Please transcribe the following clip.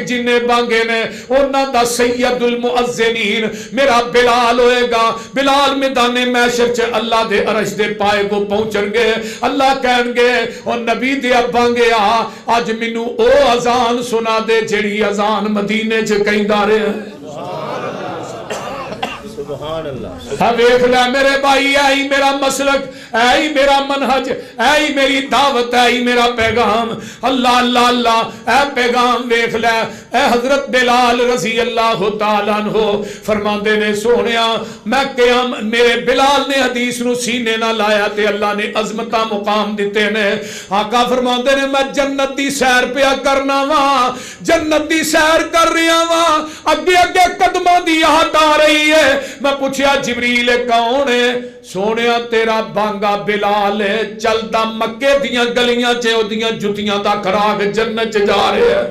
جنہیں بانگے نے انہاں دا سید المؤذنین میرا بلال ہوئے گا. بلال میدان محشر چ اللہ دے عرش دے پائے کو پہنچن گے. اللہ کہن گے او نبی دے بانگے آ اج مینوں او اذان سنا دے جڑی اذان مدینے چ کہندا رہے. سبحان اللہ. ہاں ویکھ لے میرے بھائی اے میرا مسلک اے میرا منہج اے میری دعوت اے میرا پیغام. اللہ اللہ اللہ اے پیغام ویکھ لے. اے حضرت بلال رضی اللہ تعالیٰ عنہ فرماندے نے سونیا میں قیام میرے بلال نے حدیث نو سینے نہ لایا تے اللہ نے عظمتہ مقام دیتے نے. آقا فرماندے نے میں جنت دی سیر پیا کرنا وا جنت دی سیر کر رہا وا اگے اگے قدموں دی آہٹ آ رہی ہے. میں پوچھیا جبریل کون ہے؟ سونیا تیرا بانگا بلال ہے چلدا مکے دیاں گلیاں چ اودیاں جتیاں دا کراگ جنت چ جا رہے ہیں.